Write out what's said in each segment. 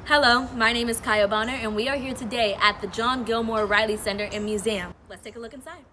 Hello, my name is Kaya Bonner, and we are here today at the John Gilmore Riley Center and Museum. Let's take a look inside.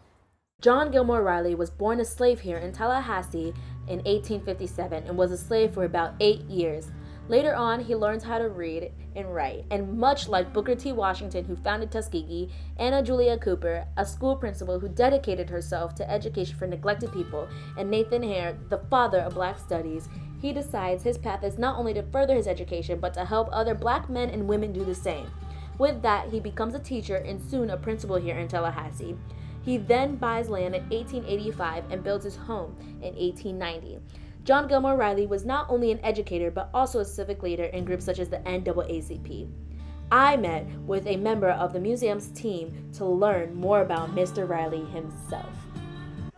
John Gilmore Riley was born a slave here in Tallahassee in 1857 and was a slave for about 8 years. Later on, he learned how to read and write, and much like Booker T. Washington, who founded Tuskegee, Anna Julia Cooper, a school principal who dedicated herself to education for neglected people, and Nathan Hare, the father of Black studies, he decides his path is not only to further his education, but to help other Black men and women do the same. With that, he becomes a teacher and soon a principal here in Tallahassee. He then buys land in 1885 and builds his home in 1890. John Gilmore Riley was not only an educator but also a civic leader in groups such as the NAACP. I met with a member of the museum's team to learn more about Mr. Riley himself.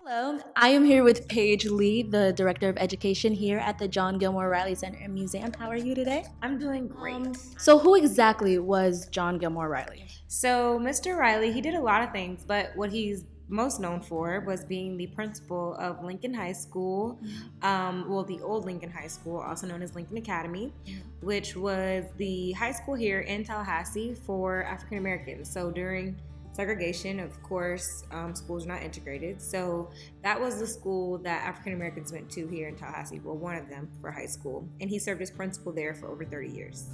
Hello, I am here with Paige Lee, the Director of Education here at the John Gilmore Riley Center and Museum. How are you today? I'm doing great. So who exactly was John Gilmore Riley? So Mr. Riley, he did a lot of things, but what he's most known for was being the principal of Lincoln High School, the old Lincoln High School, also known as Lincoln Academy, which was the high school here in Tallahassee for African Americans. So during segregation, of course, schools are not integrated. So that was the school that African Americans went to here in Tallahassee, well, one of them for high school. And he served as principal there for over 30 years.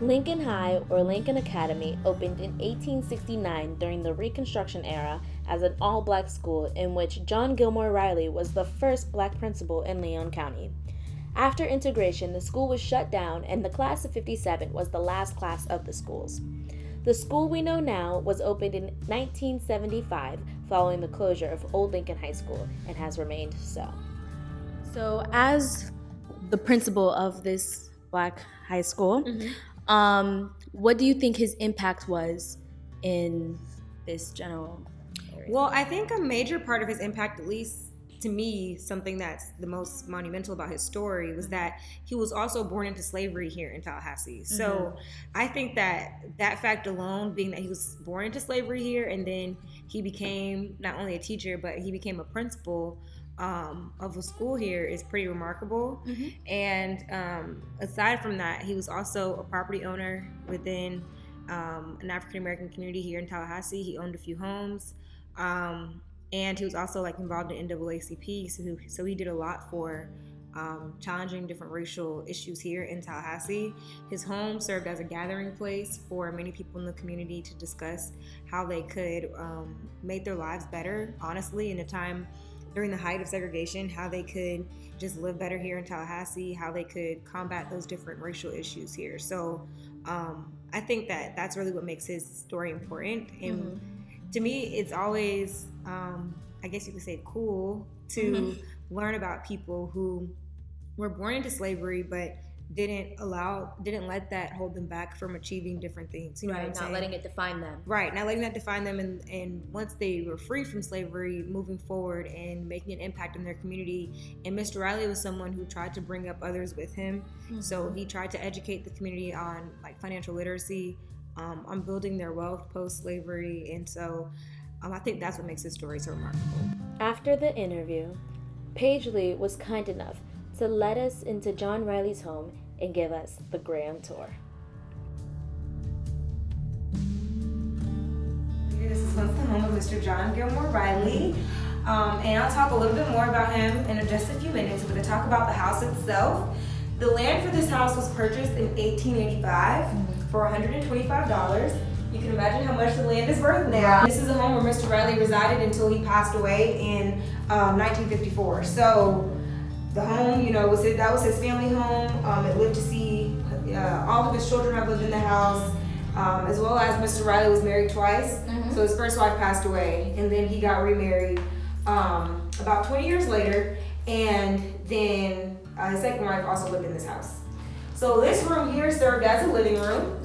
Lincoln High, or Lincoln Academy, opened in 1869 during the Reconstruction era as an all-Black school in which John Gilmore Riley was the first Black principal in Leon County. After integration, the school was shut down and the class of 57 was the last class of the schools. The school we know now was opened in 1975 following the closure of Old Lincoln High School and has remained so. So as the principal of this Black high school, what do you think his impact was in this general area? Well, I think a major part of his impact, at least to me, something that's the most monumental about his story was that he was also born into slavery here in Tallahassee. So I think that fact alone, being that he was born into slavery here and then he became not only a teacher, but he became a principal of a school here is pretty remarkable. And aside from that, he was also a property owner within an African American community here in Tallahassee. He owned a few homes. And he was also involved in NAACP, so he did a lot for challenging different racial issues here in Tallahassee. His home served as a gathering place for many people in the community to discuss how they could make their lives better, honestly, in a time during the height of segregation, how they could just live better here in Tallahassee, how they could combat those different racial issues here. So I think that that's really what makes his story important. And to me, it's always, I guess you could say, cool to learn about people who were born into slavery, but didn't let that hold them back from achieving different things. You know what I'm saying? Not letting it define them. Right, not letting that define them. And once they were freed from slavery, moving forward and making an impact in their community. And Mr. Riley was someone who tried to bring up others with him. So he tried to educate the community on financial literacy, on building their wealth post-slavery, and so I think that's what makes this story so remarkable. After the interview, Paige Lee was kind enough to let us into John Riley's home and give us the grand tour. This is the home of Mr. John Gilmore Riley, and I'll talk a little bit more about him in just a few minutes. We're going to talk about the house itself. The land for this house was purchased in 1885 for $125. You can imagine how much the land is worth now. This is a home where Mr. Riley resided until he passed away in 1954. So the home, that was his family home. It lived to see all of his children have lived in the house, as well as Mr. Riley was married twice. So his first wife passed away, and then he got remarried about 20 years later, and then his second wife also lived in this house. So this room here served as a living room.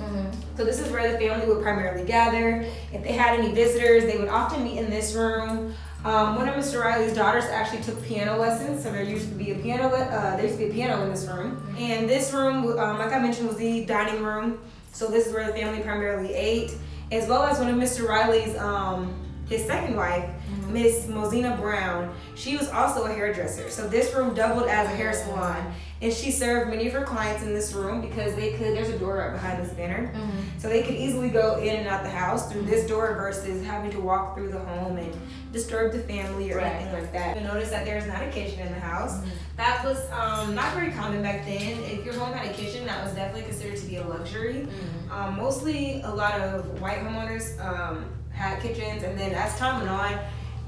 So this is where the family would primarily gather. If they had any visitors, they would often meet in this room. One of Mr. Riley's daughters actually took piano lessons, so there used to be a piano in this room. And this room, like I mentioned, was the dining room. So this is where the family primarily ate, as well as one of Mr. Riley's, his second wife, Miss Mosina Brown, she was also a hairdresser. So this room doubled as a hair salon. And she served many of her clients in this room because there's a door right behind this banner. So they could easily go in and out the house through this door versus having to walk through the home and disturb the family or anything like that. You'll notice that there's not a kitchen in the house. That was not very common back then. If your home had a kitchen, that was definitely considered to be a luxury. Mostly a lot of white homeowners had kitchens, and then as time went on,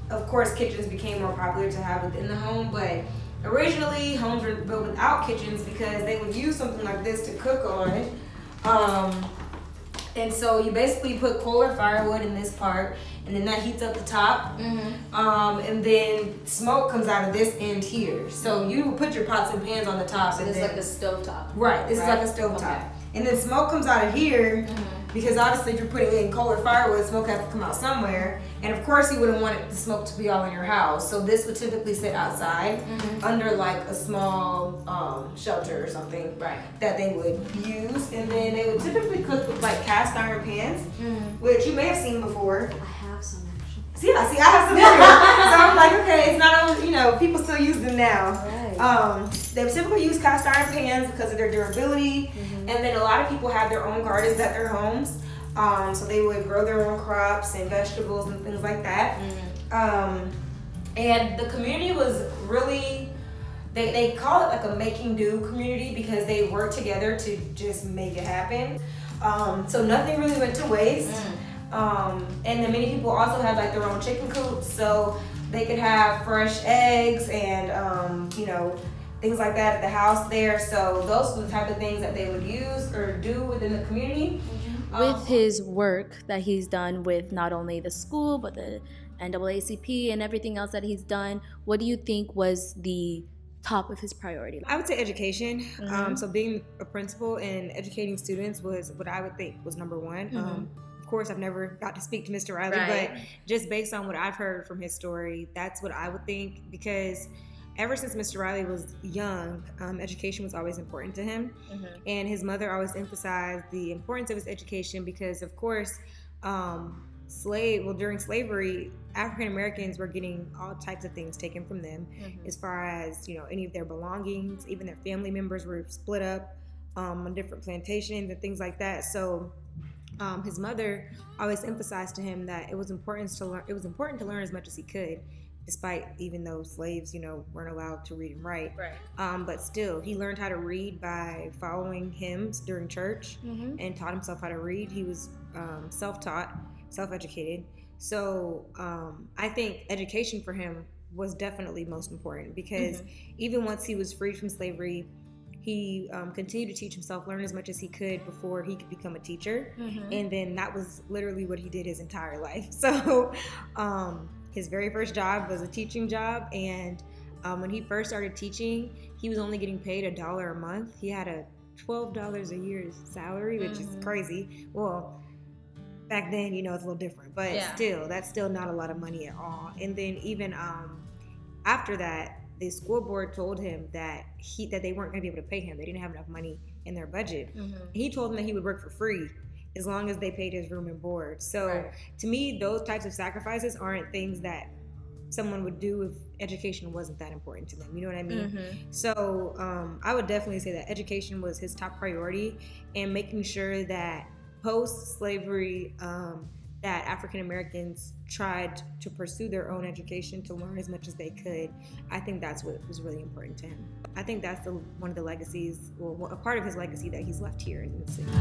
of course, kitchens became more popular to have within the home, but originally homes were built without kitchens because they would use something like this to cook on. And so you basically put coal or firewood in this part, and then that heats up the top. And then smoke comes out of this end here. So you would put your pots and pans on the top. So it's like a stove top. Right, this is like a stove top. And then smoke comes out of here because obviously if you're putting in coal or firewood, smoke has to come out somewhere. And of course you wouldn't want the smoke to be all in your house. So this would typically sit outside under like a small shelter or something that they would use. And then they would typically cook with like cast iron pans, which you may have seen before. I have some actually. See, I have some too. So I'm like, okay, it's not only, people still use them now. They typically use cast iron pans because of their durability. And then a lot of people have their own gardens at their homes. So they would grow their own crops and vegetables and things like that. And the community was really, they call it like a making do community because they work together to just make it happen. So nothing really went to waste. And then many people also had like their own chicken coops, so they could have fresh eggs and things like that at the house there. So those were the type of things that they would use or do within the community. With his work that he's done with not only the school but the NAACP and everything else that he's done, what do you think was the top of his priority? I would say education. So being a principal and educating students was what I would think was number one. Of course, I've never got to speak to Mr. Riley, but just based on what I've heard from his story, that's what I would think, because ever since Mr. Riley was young, education was always important to him. And his mother always emphasized the importance of his education because, of course, during slavery, African Americans were getting all types of things taken from them, as far as, any of their belongings, even their family members were split up on different plantations and things like that. So his mother always emphasized to him that it was important to learn. It was important to learn as much as he could, despite even though slaves, weren't allowed to read and write. But still, he learned how to read by following hymns during church and taught himself how to read. He was self-taught, self-educated. So I think education for him was definitely most important because even once he was freed from slavery, he continued to teach himself, learn as much as he could before he could become a teacher. And then that was literally what he did his entire life. So his very first job was a teaching job. And when he first started teaching, he was only getting paid $1 a month. He had a $12 a year salary, which is crazy. Well, back then, it's a little different, but still, that's still not a lot of money at all. And then even after that, the school board told him that they weren't going to be able to pay him. They didn't have enough money in their budget. He told them that he would work for free as long as they paid his room and board. So to me, those types of sacrifices aren't things that someone would do if education wasn't that important to them. You know what I mean? So I would definitely say that education was his top priority, and making sure that post-slavery, that African Americans tried to pursue their own education, to learn as much as they could. I think that's what was really important to him. I think that's one of the legacies, a part of his legacy that he's left here in the city.